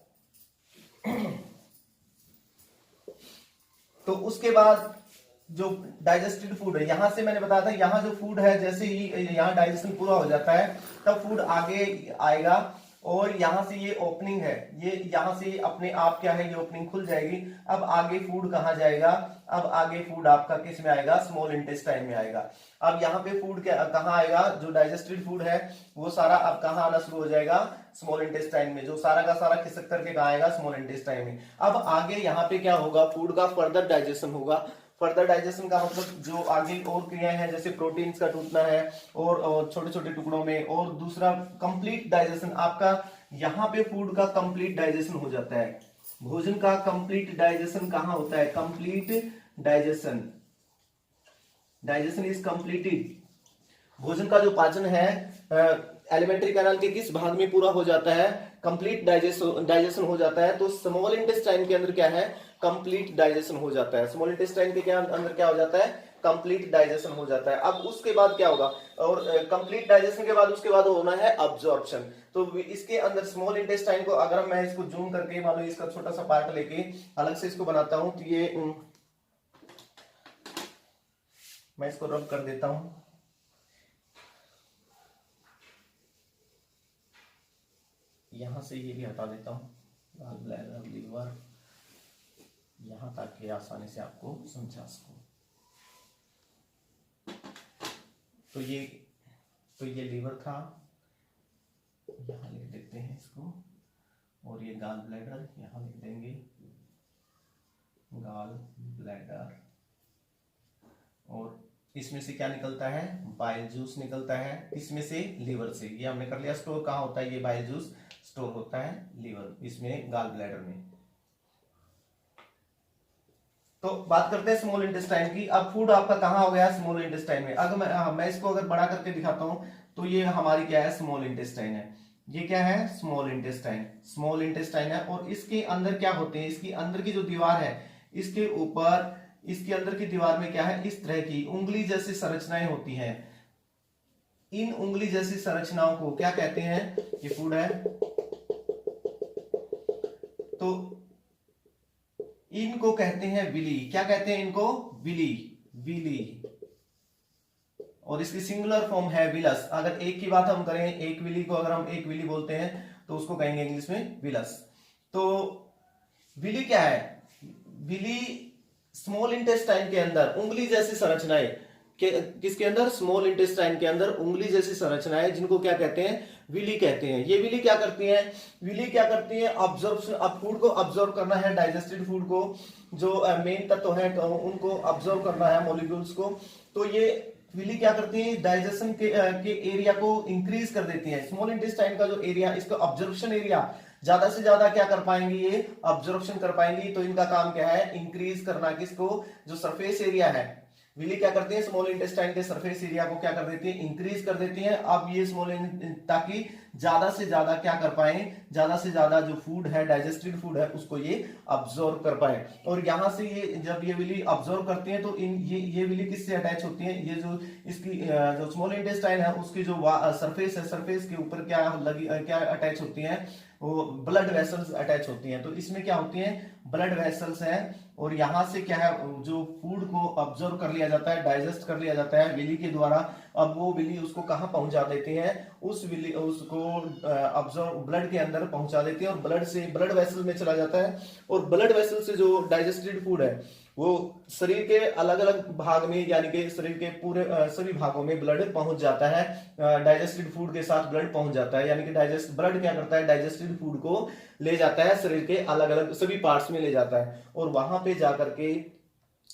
तो उसके बाद जो डाइजेस्टेड फूड है, यहां से मैंने बताया था, यहां जो फूड है, जैसे ही यहां डाइजेशन पूरा हो जाता है तब फूड आगे आएगा और यहाँ से ये ओपनिंग है, ये यहाँ से अपने आप क्या है, ये ओपनिंग खुल जाएगी। अब आगे फूड कहाँ जाएगा, अब आगे फूड आपका किस में आएगा, स्मॉल इंटेस्टाइन में आएगा। अब यहाँ पे फूड कहाँ आएगा, जो डाइजेस्टेड फूड है वो सारा अब कहाँ आना शुरू हो जाएगा, स्मॉल इंटेस्टाइन में, जो सारा का सारा खिसक करके कहाँ आएगा, स्मॉल इंटेस्टाइन में। अब आगे यहाँ पे क्या होगा, फूड का फर्दर डाइजेशन होगा। फर्दर डाइजेशन का मतलब जो आगे और क्रियाएं हैं, जैसे प्रोटीन्स का टूटना है और छोटे छोटे टुकड़ों में, और दूसरा कंप्लीट डाइजेशन आपका, यहाँ पे फूड का कंप्लीट डाइजेशन हो जाता है। भोजन का कंप्लीट डाइजेशन कहाँ होता है, complete digestion, digestion is completed. भोजन का जो पाचन है एलिमेंट्री कैनाल के किस भाग में पूरा हो जाता है, कंप्लीट डाइजेशन हो जाता है। तो स्मॉल इंटेस्टाइन के अंदर क्या है, कंप्लीट डाइजेशन हो जाता है। स्मॉल इंटेस्टाइन के अंदर क्या हो जाता है, कंप्लीट डाइजेशन हो जाता है। अब उसके बाद क्या होगा, और कंप्लीट डाइजेशन के बाद उसके बाद होना है अब्जॉर्प्शन। तो इसके अंदर स्मॉल इंटेस्टाइन को अगर मैं इसको जूम करके मान लो इसका छोटा सा पार्ट लेके अलग से इसको बनाता हूं, तो ये मैं इसको रब कर देता हूं। यहां से ये भी हटा देता हूं, गाल ब्लैडर लीवर, यहां तक के आसानी से आपको समझा सकूं। तो ये लीवर था, यहां लिख देते हैं इसको, और ये गाल ब्लैडर यहां लिख देंगे, गाल ब्लैडर। और इसमें से क्या निकलता है, बाइल जूस निकलता है, इसमें से लीवर से, ये हमने कर लिया स्टोर। कहाँ होता है ये बाइल जूस, स्टोर होता है लीवर, इसमें गाल ब्लैडर में। तो बात करते हैं स्मॉल इंटेस्टाइन की। अब फूड आपका कहाँ हो गया, स्मॉल इंटेस्टाइन में। अगर मैं इसको अगर बड़ा करके दिखाता हूं, तो ये हमारी क्या है, स्मॉल इंटेस्टाइन है। ये क्या है, स्मॉल इंटेस्टाइन, स्मॉल इंटेस्टाइन है। और इसके अंदर क्या होते हैं, इसकी अंदर की जो दीवार है, इसके ऊपर, इसके अंदर की दीवार में क्या है, इस तरह की उंगली जैसी संरचनाएं होती हैं। इन उंगली जैसी संरचनाओं को क्या कहते हैं, ये फूड है। तो इनको कहते हैं विली। क्या कहते हैं इनको, विली, विली। और इसकी सिंगुलर फॉर्म है विलस। अगर एक की बात हम करें, एक विली को अगर हम एक विली बोलते हैं तो उसको कहेंगे इंग्लिश में विलस। तो विली क्या है, विली स्मॉल इंटेस्टाइन के अंदर उंगली जैसी संरचनाएं, किसके अंदर, स्मॉल इंटेस्टाइन के अंदर उंगली जैसी संरचनाएं, जिनको क्या कहते हैं, विली कहते हैं। ये विली क्या करती हैं, विली क्या करती हैं, ऑब्जॉर्प्शन। अब फूड को ऑब्जॉर्व करना है, डाइजेस्टेड फूड को, जो मेन तत्व है उनको ऑब्जॉर्व करना है, मॉलिक्यूल्स को। तो ये विली क्या करती है, डाइजेशन के एरिया को इंक्रीज कर देती है। स्मॉल इंटेस्टाइन का जो एरिया, इसका ऑब्जर्वेशन एरिया ज्यादा से ज्यादा क्या कर पाएंगी, ये ऑब्जर्वेशन कर पाएंगी। तो इनका काम क्या है, इंक्रीज करना, किसको, जो सरफेस एरिया है। विली क्या करती है, स्मॉल इंटेस्टाइन के सरफेस एरिया को क्या कर देती है, इंक्रीज कर देती है। अब ये ताकि ज्यादा से ज्यादा क्या कर पाए, ज्यादा से ज्यादा जो फूड है, डाइजेस्टेड फूड है, उसको ये अब्सॉर्ब कर पाए। और यहां से ये जब ये विली अब्सॉर्ब करती है, तो ये विली किससे अटैच होती है, ये जो इसकी जो स्मॉल इंटेस्टाइन है उसकी जो सरफेस है, सरफेस के ऊपर क्या अटैच होती है, वो ब्लड वेसल्स अटैच होती हैं। तो इसमें क्या होती हैं, ब्लड वेसल्स हैं। और यहां से क्या है, जो फूड को ऑब्जर्व कर लिया जाता है, डाइजेस्ट कर लिया जाता है विली के द्वारा। अब वो विली उसको कहां पहुंचा देते हैं, उस विली उसको ऑब्जर्व ब्लड के अंदर पहुंचा देते हैं, और ब्लड से ब्लड वेसल में चला जाता है। और ब्लड वेसल से जो डाइजेस्टेड फूड है वो शरीर के अलग अलग भाग में, यानी कि शरीर के पूरे सभी भागों में ब्लड पहुंच जाता है। डाइजेस्टेड फूड के साथ ब्लड पहुंच जाता है, यानी कि ब्लड क्या करता है, डाइजेस्टेड फूड को ले जाता है, शरीर के अलग अलग सभी पार्ट्स में ले जाता है। और वहां पे जाकर के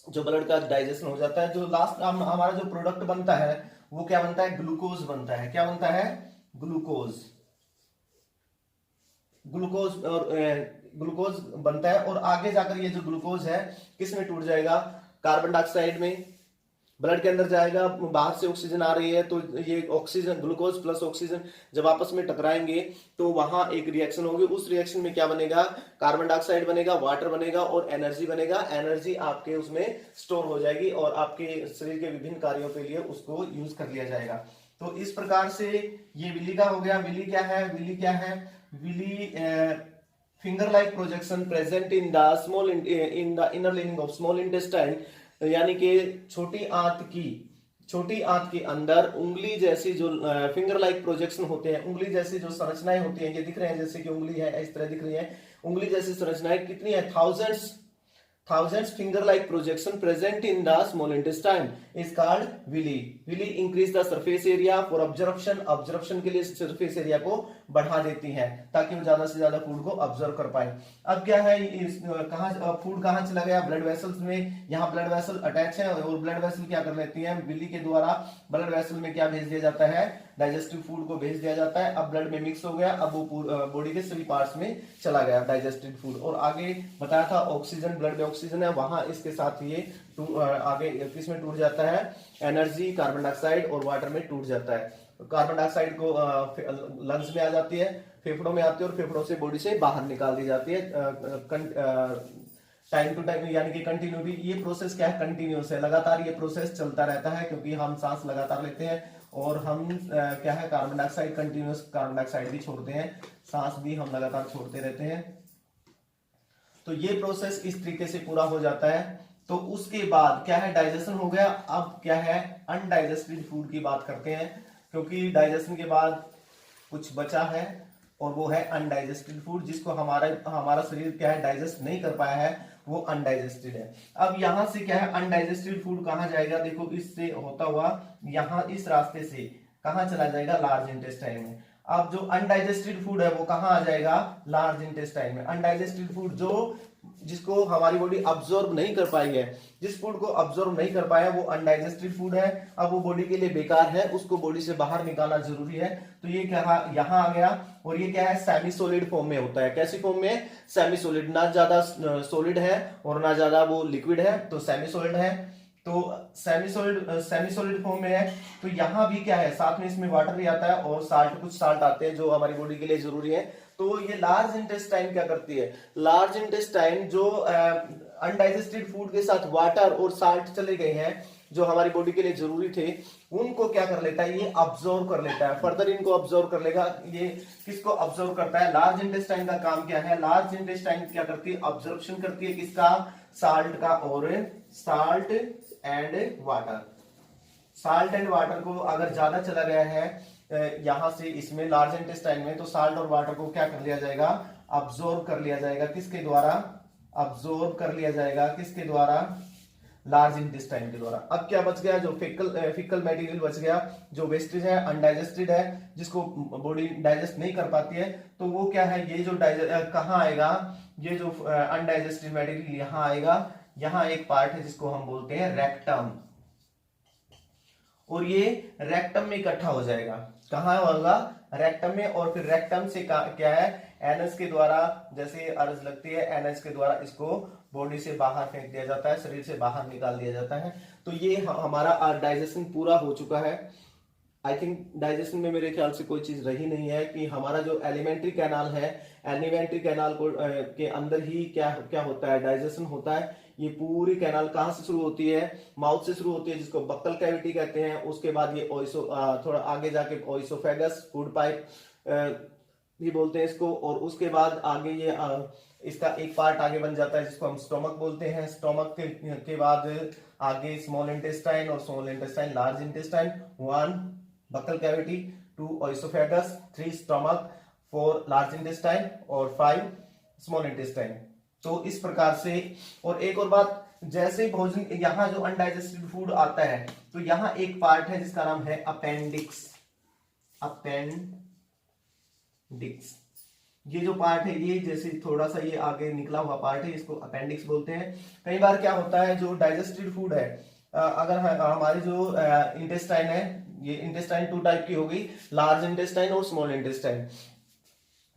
जो ब्लड का डाइजेशन हो जाता है, जो लास्ट हमारा जो प्रोडक्ट बनता है वो क्या बनता है, ग्लूकोज बनता है। क्या बनता है, ग्लूकोज, ग्लूकोज। और ग्लूकोज बनता है। और आगे जाकर ये जो ग्लूकोज है किस में टूट जाएगा, कार्बन डाइऑक्साइड में, ब्लड के अंदर जाएगा। बाहर से ऑक्सीजन आ रही है, तो ये ऑक्सीजन, ग्लूकोज प्लस ऑक्सीजन जब आपस में टकराएंगे तो वहां एक रिएक्शन होगी। उस रिएक्शन में क्या बनेगा, कार्बन डाइऑक्साइड बनेगा, वाटर बनेगा और एनर्जी बनेगा। एनर्जी आपके उसमें स्टोर हो जाएगी और आपके शरीर के विभिन्न कार्यों के लिए उसको यूज कर लिया जाएगा। तो इस प्रकार से ये विली का हो गया। विली क्या है, विली क्या है, villi finger like projection present in the small in the inner lining of small intestine, यानी कि छोटी आंत की छोटी आंत के अंदर उंगली जैसी जो फिंगर लाइक प्रोजेक्शन होते हैं, उंगली जैसी जो संरचनाएं होती हैं, ये दिख रहे हैं जैसे कि उंगली है, इस तरह दिख रही है। उंगली जैसी संरचनाएं कितनी है? thousands finger like projection present in the small intestine is called villi. Villi increase the surface area for absorption के लिए surface area को बढ़ा देती हैं ताकि वो ज्यादा से ज्यादा फूड को ऑब्जर्व कर पाए। अब क्या है, फूड कहाँ चला गया? ब्लड वेसल्स में। यहाँ ब्लड वेसल अटैच है और ब्लड वेसल क्या कर लेती है? विली के द्वारा ब्लड वेसल में क्या भेज दिया जाता है? डाइजेस्टिव फूड को भेज दिया जाता है। अब ब्लड में मिक्स हो गया, अब वो बॉडी के सभी पार्ट्स में चला गया डाइजेस्टेड फूड। और आगे बताया था ऑक्सीजन, ब्लड में ऑक्सीजन है, वहां इसके साथ ये आगे किसमें टूट जाता है? एनर्जी, कार्बन डाइऑक्साइड और वाटर में टूट जाता है। कार्बन डाइऑक्साइड को लंग्स में आ जाती है, फेफड़ों में आती है और फेफड़ों से बॉडी से बाहर निकाल दी जाती है टाइम टू टाइम, यानी कि कंटिन्यूटी। ये प्रोसेस क्या है? कंटिन्यूस है, लगातार ये प्रोसेस चलता रहता है क्योंकि हम सांस लगातार लेते हैं और हम क्या है, carbon dioxide continuous carbon dioxide भी छोड़ते हैं, सांस भी हम लगातार छोड़ते रहते हैं। तो ये प्रोसेस इस तरीके से पूरा हो जाता है। तो उसके बाद क्या है? डाइजेशन हो गया। अब क्या है? अनडाइजेस्टेड फूड की बात करते हैं, क्योंकि डाइजेशन के बाद कुछ बचा है और वो है अनडाइजेस्टेड फूड, जिसको हमारा शरीर क्या है, डाइजेस्ट नहीं कर पाया है, वो अनडाइजेस्टेड है। अब यहां से क्या है, अनडाइजेस्टेड फूड कहां जाएगा? देखो, इससे होता हुआ यहां इस रास्ते से कहां चला जाएगा? लार्ज इंटेस्टाइन में। अब जो अनडाइजेस्टेड फूड है वो कहां आ जाएगा? लार्ज इंटेस्टाइन में। अनडाइजेस्टेड फूड जिसको हमारी बॉडी अब्सॉर्ब नहीं कर पाई है, जिस फूड को अब्सॉर्ब नहीं कर पाया, वो अनडाइजेस्टेड फूड है। अब वो बॉडी के लिए बेकार है, उसको बॉडी से बाहर निकालना जरूरी है। तो ये क्या यहां आ गया। और ये क्या है? सेमी सॉलिड फॉर्म में होता है। कैसी फॉर्म में? सेमी सॉलिड, ना ज्यादा सॉलिड है और ना ज्यादा वो लिक्विड है, तो सेमी सॉलिड है। तो सेमी सॉलिड फॉर्म में है। तो यहां भी क्या है, साथ में इसमें वाटर भी आता है और कुछ साल्ट आते हैं जो हमारी बॉडी के लिए जरूरी है। तो ये लार्ज इंटेस्टाइन क्या करती है? लार्ज इंटेस्टाइन जो अनडाइजेस्टेड फूड के साथ वाटर और साल्ट चले गए हैं जो हमारी बॉडी के लिए जरूरी थे, उनको क्या कर लेता है? ये अब्सॉर्ब कर लेता है, फर्दर इनको अब्सॉर्ब कर लेगा। ये किसको अब्सॉर्ब करता है? लार्ज इंटेस्टाइन का काम क्या है? लार्ज इंटेस्टाइन क्या करती है? अब्सॉर्प्शन करती है किसका? साल्ट का। और salt and water, salt and water को अगर ज्यादा चला गया है यहां से इसमें लार्ज इंटेस्टाइन में, तो साल्ट और वाटर को क्या कर लिया जाएगा? अब्सॉर्ब कर लिया जाएगा। किसके द्वारा? अब्सॉर्ब कर लिया जाएगा। किसके द्वारा? लार्ज इंटेस्टाइन के द्वारा। अब क्या बच गया? जो फिकल मटेरियल बच गया, जो वेस्टेज है, अनडाइजेस्टेड है, जिसको बॉडी डाइजेस्ट नहीं कर पाती है, तो वो क्या है? ये जो कहाँ आएगा? ये जो अनडाइजेस्टेड मटेरियल यहां आएगा। यहां एक पार्ट है जिसको हम बोलते हैं रेक्टम, और ये रेक्टम में इकट्ठा हो जाएगा। कहां होगा? रेक्टम में। और फिर रेक्टम से क्या है? एनएस के द्वारा, जैसे अर्ज लगती है, एनएस के द्वारा इसको बॉडी से बाहर फेंक दिया जाता है, शरीर से बाहर निकाल दिया जाता है। तो ये हमारा डाइजेशन पूरा हो चुका है। आई थिंक डाइजेशन में मेरे ख्याल से कोई चीज रही नहीं है कि हमारा जो एलिमेंट्री कैनाल है, एलिमेंट्री कैनाल को के अंदर ही क्या होता है? डाइजेशन होता है। ये पूरी कैनाल कहां से शुरू होती है? माउथ से शुरू होती है, जिसको बक्कल कैविटी कहते हैं। उसके बाद ये थोड़ा आगे जाके ओइसोफेगस, फूड पाइप भी बोलते हैं इसको। और उसके बाद आगे ये इसका एक पार्ट आगे बन जाता है जिसको हम स्टोमक बोलते हैं। स्टोमक के बाद आगे स्मॉल इंटेस्टाइन, और small intestine, large intestine. 1 buccal cavity, 2 oesophagus, 3 stomach, 4 large intestine और 5 स्मॉल इंटेस्टाइन। तो इस प्रकार से। और एक और बात, जैसे भोजन यहाँ जो अनडाइजेस्टेड फूड आता है, तो यहाँ एक पार्ट है जिसका नाम है अपेंडिक्स। अपेंडिक्स, ये जो पार्ट है, ये जैसे थोड़ा सा ये आगे निकला हुआ पार्ट है, इसको अपेंडिक्स बोलते हैं। कई बार क्या होता है, जो डाइजेस्टेड फूड है, अगर हमारी जो इंटेस्टाइन है, ये इंटेस्टाइन 2 टाइप की होगी, लार्ज इंटेस्टाइन और स्मॉल इंटेस्टाइन।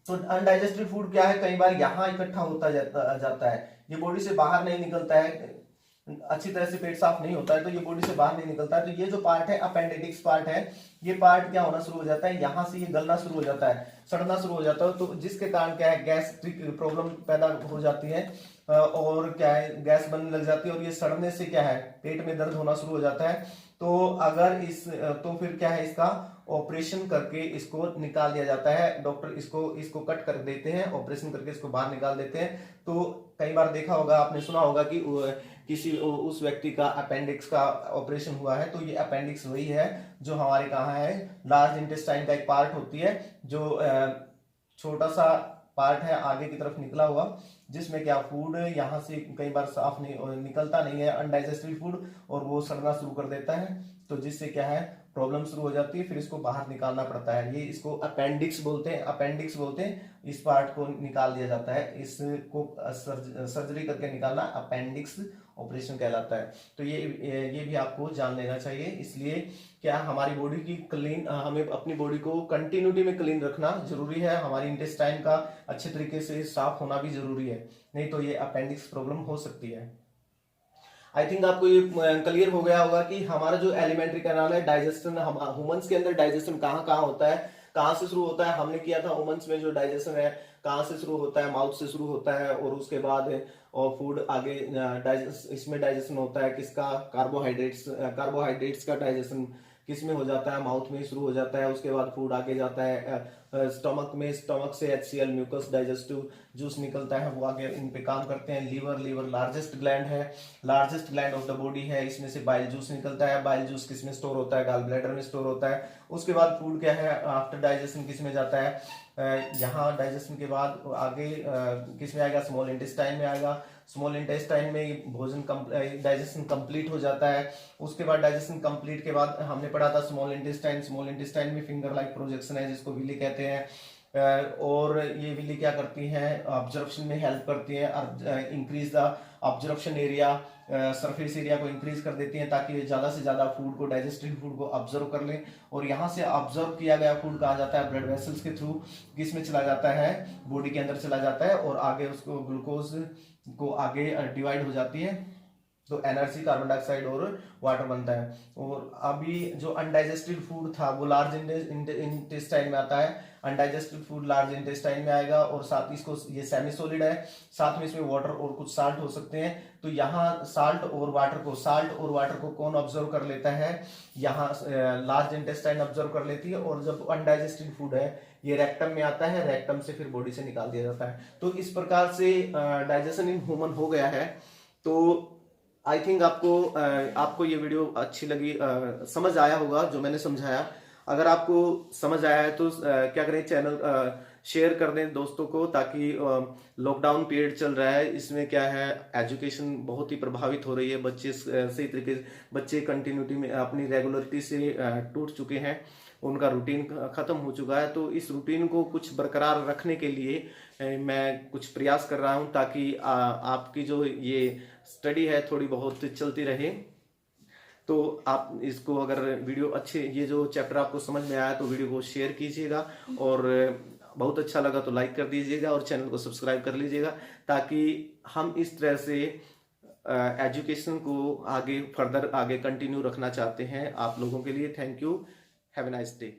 तो अनडाइजेस्टेड फूड क्या है, कई बार यहाँ इकट्ठा होता जाता है, ये बॉडी से बाहर नहीं निकलता है, अच्छी तरह से पेट साफ नहीं होता है, तो ये बॉडी से बाहर नहीं निकलता है। तो ये जो पार्ट है, अपेंडिक्स पार्ट है, ये पार्ट क्या होना शुरू हो जाता है, यहाँ से ये गलना शुरू हो जाता है, सड़ना शुरू हो जाता है। तो जिसके कारण क्या है, गैस्ट्रिक प्रॉब्लम पैदा हो जाती है, और क्या है, गैस बनने लग जाती है, और ये सड़ने से क्या है, पेट में दर्द होना शुरू हो जाता है। तो अगर तो फिर क्या है, इसका ऑपरेशन करके इसको निकाल दिया जाता है। डॉक्टर इसको कट कर देते हैं, ऑपरेशन करके इसको बाहर निकाल देते हैं। तो कई बार देखा होगा, आपने सुना होगा कि किसी उस व्यक्ति का अपेंडिक्स का ऑपरेशन हुआ है, तो ये अपेंडिक्स वही है जो हमारे कहाँ है, लार्ज इंटेस्टाइन का एक पार्ट होती है, जो छोटा सा पार्ट है आगे की तरफ निकला हुआ, जिसमें क्या फूड यहाँ से कई बार साफ नहीं निकलता नहीं है, अनडाइजेस्टेड फूड, और वो सड़ना शुरू कर देता है, तो जिससे क्या है प्रॉब्लम शुरू हो जाती है, फिर इसको बाहर निकालना पड़ता है। ये इसको अपेंडिक्स बोलते हैं, अपेंडिक्स बोलते हैं, इस पार्ट को निकाल दिया जाता है, इसको सर्जरी करके निकालना अपेंडिक्स ऑपरेशन कहलाता है। तो ये भी आपको जान लेना चाहिए। इसलिए क्या हमारी बॉडी की क्लीन, हमें अपनी बॉडी को कंटिन्यूटी में क्लीन रखना जरूरी है, हमारी इंटेस्टाइन का अच्छे तरीके से साफ होना भी जरूरी है, नहीं तो ये अपेंडिक्स प्रॉब्लम हो सकती है। आई थिंक आपको ये क्लियर हो गया होगा कि हमारा जो एलिमेंट्री कैनाल है, डाइजेशन, ह्यूमंस के अंदर डाइजेशन कहाँ कहाँ होता है, कहाँ से शुरू होता है। हमने किया था ह्यूमंस में जो डाइजेशन है कहाँ से शुरू होता है, माउथ से शुरू होता है, और उसके बाद और फूड आगे इसमें डाइजेशन होता है किसका, कार्बोहाइड्रेट्स का डाइजेशन किसमें हो जाता है, माउथ में शुरू हो जाता है, उसके बाद फूड आगे जाता है स्टमक में, स्टमक से HCl म्यूकस डाइजेस्टिव जूस निकलता है, वो आगे इन पे काम करते हैं। लीवर लार्जेस्ट ग्लैंड है, largest gland of the body है, इसमें से बाइल जूस निकलता है, बाइल जूस किस में स्टोर होता है, गॉल ब्लैडर में स्टोर होता है। उसके बाद फूड क्या है, आफ्टर डाइजेशन किस में जाता है, यहाँ डाइजेशन के बाद आगे किस में आएगा, स्मॉल इंटेस्टाइन में आएगा। स्मॉल इंटेस्टाइन में भोजन डाइजेशन कंप्लीट हो जाता है। उसके बाद डाइजेशन कंप्लीट के बाद हमने पढ़ा था स्मॉल इंटेस्टाइन में फिंगर लाइक प्रोजेक्शन है, जिसको विली कहते हैं, और ये विली क्या करती हैं, ऑब्जर्वेशन में हेल्प करती है, increase the observation area, surface area को इंक्रीज कर देती हैं, ताकि ज्यादा से ज्यादा फूड को, डाइजेस्टेड फूड को ऑब्जर्व कर लें, और यहाँ से ऑब्जर्व किया गया फूड कहा जाता है ब्लड वेसल्स के थ्रू किसमें चला जाता है, बॉडी के अंदर चला जाता है, और आगे उसको ग्लूकोज को आगे डिवाइड हो जाती है, तो एनर्जी, कार्बन डाइऑक्साइड और वाटर बनता है। और अभी जो अनडाइजेस्टेड फूड था वो लार्ज इंटेस्टाइन में आता है, अनडाइजेस्टेड फूड लार्ज इंटेस्टाइन में आएगा, और साथ ही इसको, ये सेमी सॉलिड है, साथ में इसमें वाटर और कुछ साल्ट हो सकते हैं। तो यहाँ साल्ट और वाटर को कौन ऑब्जर्व कर लेता है, यहाँ लार्ज इंटेस्टाइन ऑब्जर्व कर लेती है, और जब अनडाइजेस्टेड फूड है ये रेक्टम में आता है, रेक्टम से फिर बॉडी से निकाल दिया जाता है। तो इस प्रकार से डाइजेशन इन ह्यूमन हो गया है। तो आई थिंक आपको ये वीडियो अच्छी लगी, समझ आया होगा जो मैंने समझाया। अगर आपको समझ आया है तो क्या करें, चैनल शेयर कर दें दोस्तों को, ताकि लॉकडाउन पीरियड चल रहा है, इसमें क्या है एजुकेशन बहुत ही प्रभावित हो रही है, बच्चे सही तरीके से, बच्चे कंटिन्यूटी में अपनी रेगुलरिटी से टूट चुके हैं, उनका रूटीन खत्म हो चुका है। तो इस रूटीन को कुछ बरकरार रखने के लिए मैं कुछ प्रयास कर रहा हूं, ताकि आपकी जो ये स्टडी है थोड़ी बहुत चलती रहे। तो आप इसको, अगर वीडियो अच्छे, ये जो चैप्टर आपको समझ में आया तो वीडियो को शेयर कीजिएगा, और बहुत अच्छा लगा तो लाइक कर दीजिएगा, और चैनल को सब्सक्राइब कर लीजिएगा, ताकि हम इस तरह से एजुकेशन को आगे कंटिन्यू रखना चाहते हैं आप लोगों के लिए। Thank you, have a nice day.